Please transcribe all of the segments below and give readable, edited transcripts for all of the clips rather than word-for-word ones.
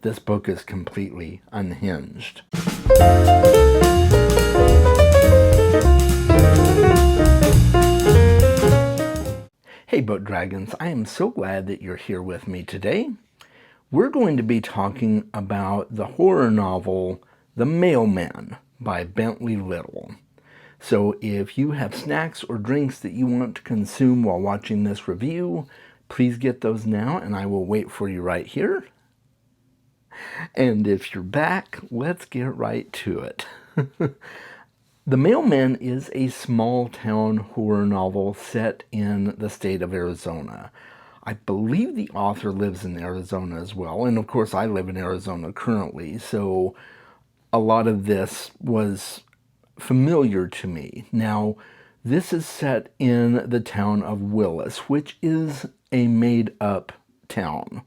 This book is completely unhinged. Hey Boat Dragons, I am so glad that you're here with me today. We're going to be talking about the horror novel The Mailman by Bentley Little. So if you have snacks or drinks that you want to consume while watching this review, please get those now and I will wait for you right here. And if you're back, let's get right to it. The Mailman is a small-town horror novel set in the state of Arizona. I believe the author lives in Arizona as well, and of course I live in Arizona currently, so a lot of this was familiar to me. Now, this is set in the town of Willis, which is a made-up town.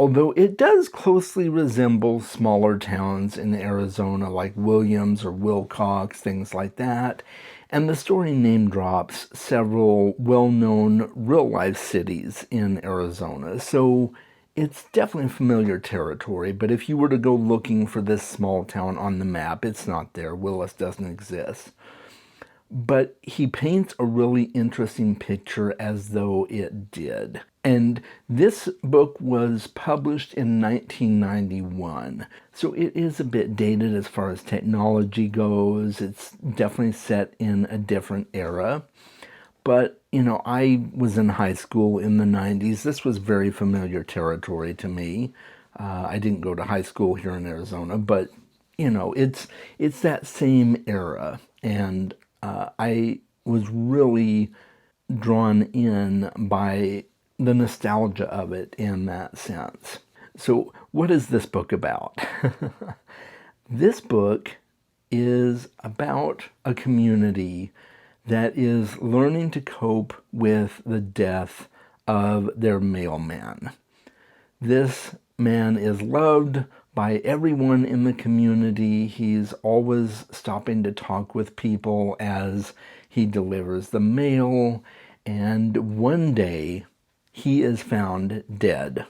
Although it does closely resemble smaller towns in Arizona like Williams or Wilcox, things like that. And the story name drops several well-known real-life cities in Arizona. So it's definitely familiar territory, but if you were to go looking for this small town on the map, it's not there. Willis doesn't exist. But he paints a really interesting picture as though it did. And this book was published in 1991, so it is a bit dated as far as technology goes. It's definitely set in a different era. But, you know, I was in high school in the 90s. This was very familiar territory to me. I didn't go to high school here in Arizona, but, you know, it's that same era. And I was really drawn in by the nostalgia of it in that sense. So what is this book about? This book is about a community that is learning to cope with the death of their mailman. This man is loved by everyone in the community. He's always stopping to talk with people as he delivers the mail. And one day, he is found dead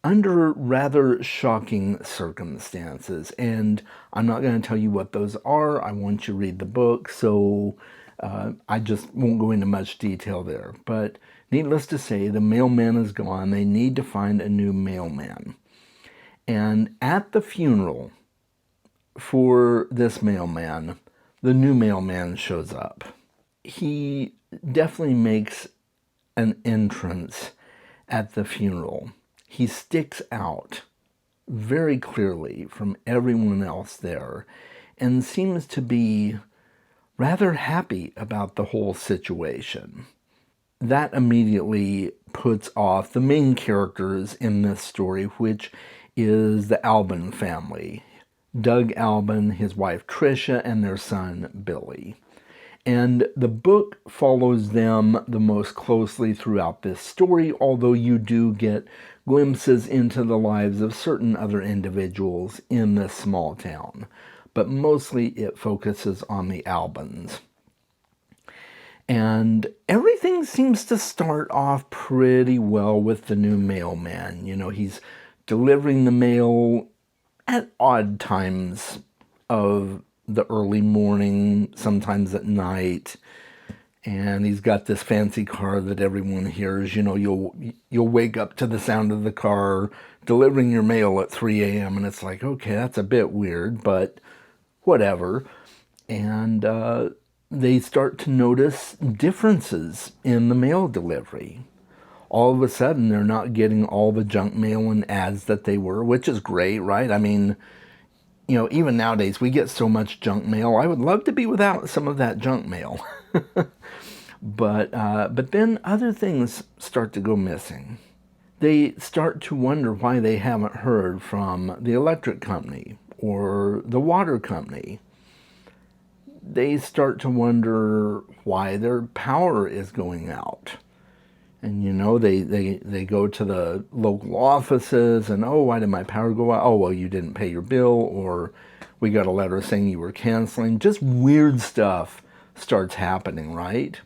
under rather shocking circumstances. And I'm not going to tell you what those are. I want you to read the book, so I just won't go into much detail there. But needless to say, the mailman is gone. They need to find a new mailman. And at the funeral for this mailman, the new mailman shows up. He definitely makes an entrance at the funeral. He sticks out very clearly from everyone else there and seems to be rather happy about the whole situation. That immediately puts off the main characters in this story, which is the Albin family. Doug Albin, his wife Tricia, and their son Billy. And the book follows them the most closely throughout this story, although you do get glimpses into the lives of certain other individuals in this small town. But mostly it focuses on the Albins. And everything seems to start off pretty well with the new mailman. You know, he's delivering the mail at odd times of the early morning, sometimes at night. And he's got this fancy car that everyone hears. You know, you'll wake up to the sound of the car delivering your mail at 3 a.m. and it's like, okay, that's a bit weird, but whatever. And they start to notice differences in the mail delivery. All of a sudden, they're not getting all the junk mail and ads that they were, which is great, right? I mean, you know, even nowadays, we get so much junk mail. I would love to be without some of that junk mail. But then other things start to go missing. They start to wonder why they haven't heard from the electric company or the water company. They start to wonder why their power is going out. And, you know, they go to the local offices and, oh, why did my power go out? Oh, well, you didn't pay your bill, or we got a letter saying you were canceling. Just weird stuff starts happening, right?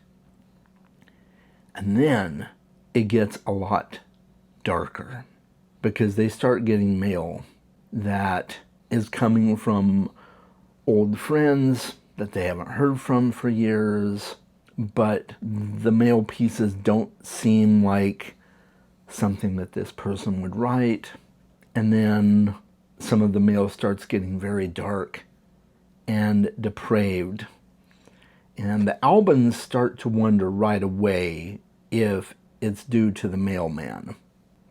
And then it gets a lot darker. because they start getting mail that is coming from old friends that they haven't heard from for years, but the mail pieces don't seem like something that this person would write. And then some of the mail starts getting very dark and depraved. And the Albans start to wonder right away if it's due to the mailman.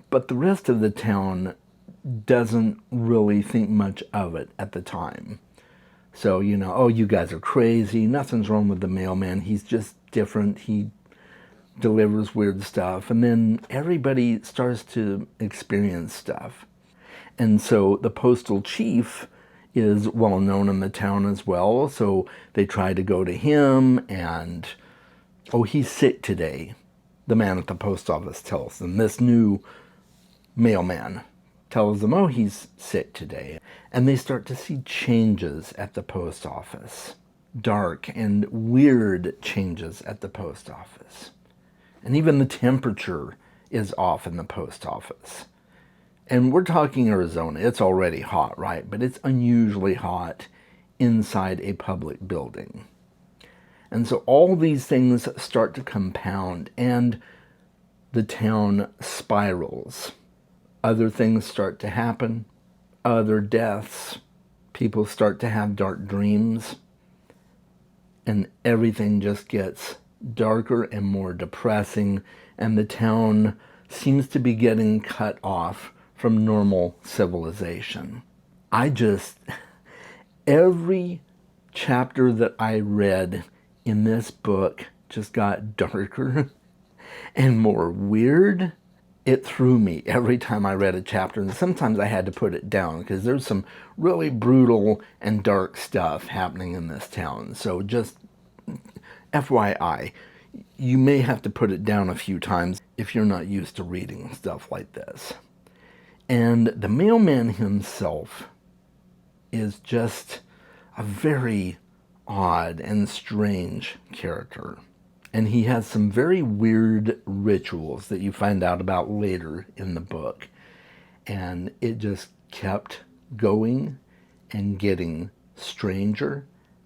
But the rest of the town doesn't really think much of it at the time. So, oh, you guys are crazy. Nothing's wrong with the mailman. He's just different. He delivers weird stuff. And then everybody starts to experience stuff. And so the postal chief is well known in the town as well. So they try to go to him and, oh, he's sick today. The man at the post office tells them. This new mailman tells them, oh, he's sick today. And they start to see changes at the post office. Dark and weird changes at the post office. And even the temperature is off in the post office. And we're talking Arizona. It's already hot, right? But it's unusually hot inside a public building. And so all these things start to compound, and the town spirals. Other things start to happen, other deaths. People start to have dark dreams, and everything just gets darker and more depressing, and the town seems to be getting cut off from normal civilization. Every chapter that I read in this book just got darker and more weird. It threw me every time I read a chapter, and sometimes I had to put it down because there's some really brutal and dark stuff happening in this town. So just FYI, you may have to put it down a few times if you're not used to reading stuff like this. And the mailman himself is just a very odd and strange character. And he has some very weird rituals that you find out about later in the book. And it just kept going and getting stranger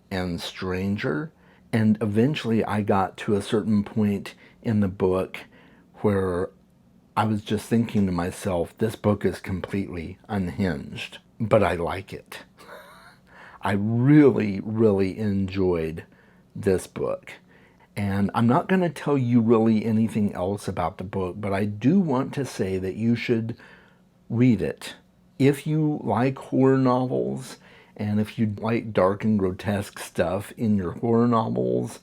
and stranger. And eventually I got to a certain point in the book where I was just thinking to myself, this book is completely unhinged, but I like it. I really, really enjoyed this book. And I'm not going to tell you really anything else about the book, but I do want to say that you should read it. If you like horror novels, and if you like dark and grotesque stuff in your horror novels,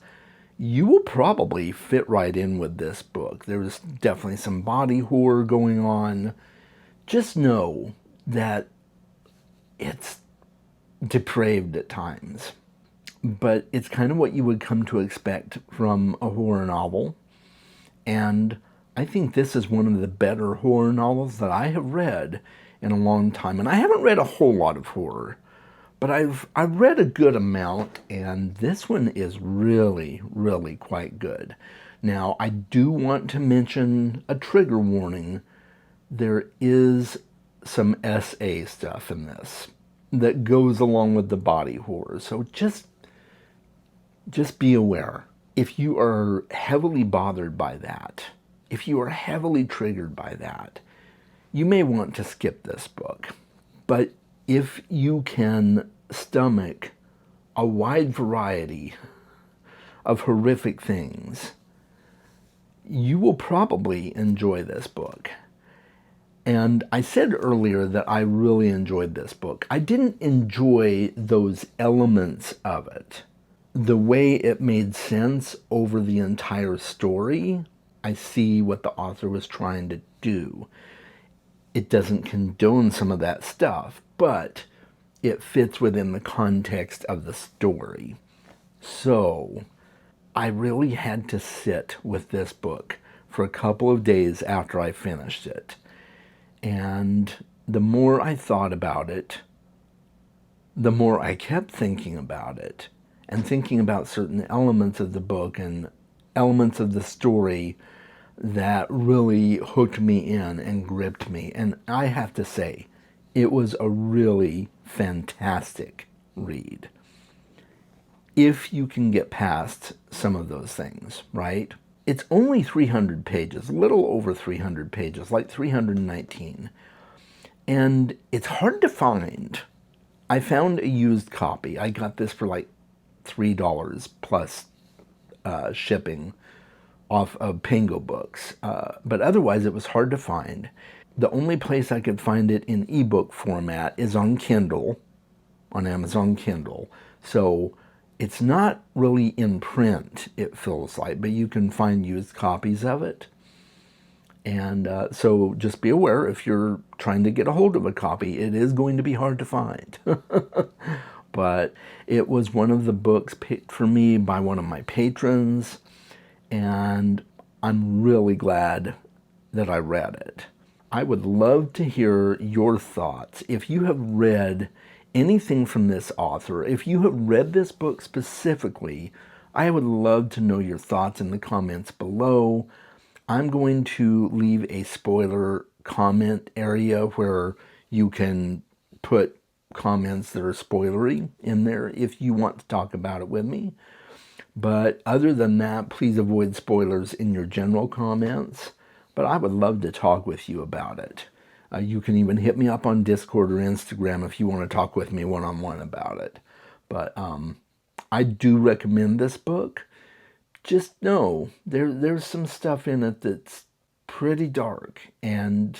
you will probably fit right in with this book. There's definitely some body horror going on. Just know that it's depraved at times, but it's kind of what you would come to expect from a horror novel. And I think this is one of the better horror novels that I have read in a long time. And I haven't read a whole lot of horror, but I've read a good amount, and this one is really, really quite good. Now, I do want to mention a trigger warning. There is some SA stuff in this that goes along with the body horror, so just be aware. If you are heavily bothered by that, if you are heavily triggered by that, you may want to skip this book. But if you can stomach a wide variety of horrific things, you will probably enjoy this book. And I said earlier that I really enjoyed this book. I didn't enjoy those elements of it. The way it made sense over the entire story, I see what the author was trying to do. It doesn't condone some of that stuff, but it fits within the context of the story. So I really had to sit with this book for a couple of days after I finished it. And the more I thought about it, the more I kept thinking about it and thinking about certain elements of the book and elements of the story that really hooked me in and gripped me. And I have to say, it was a really fantastic read. If you can get past some of those things, right? It's only 300 pages, a little over 300 pages, like 319. And it's hard to find. I found a used copy. I got this for like $3 plus shipping off of Pango Books. But otherwise, it was hard to find. The only place I could find it in ebook format is on Kindle, on Amazon Kindle. So it's not really in print, it feels like, but you can find used copies of it. And so just be aware, if you're trying to get a hold of a copy, it is going to be hard to find. But it was one of the books picked for me by one of my patrons, and I'm really glad that I read it. I would love to hear your thoughts. If you have read anything from this author, if you have read this book specifically, I would love to know your thoughts in the comments below. I'm going to leave a spoiler comment area where you can put comments that are spoilery in there if you want to talk about it with me. But other than that, please avoid spoilers in your general comments. But I would love to talk with you about it. You can even hit me up on Discord or Instagram if you want to talk with me one-on-one about it. But I do recommend this book. Just know there's some stuff in it that's pretty dark, and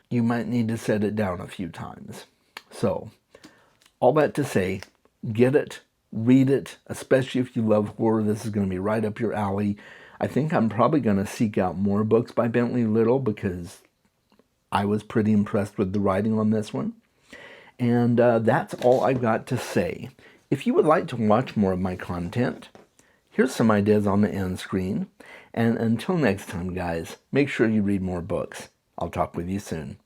you might need to set it down a few times. So, all that to say, get it, read it, especially if you love horror. This is going to be right up your alley. I think I'm probably going to seek out more books by Bentley Little because I was pretty impressed with the writing on this one. And that's all I've got to say. If you would like to watch more of my content, here's some ideas on the end screen. And until next time, guys, make sure you read more books. I'll talk with you soon.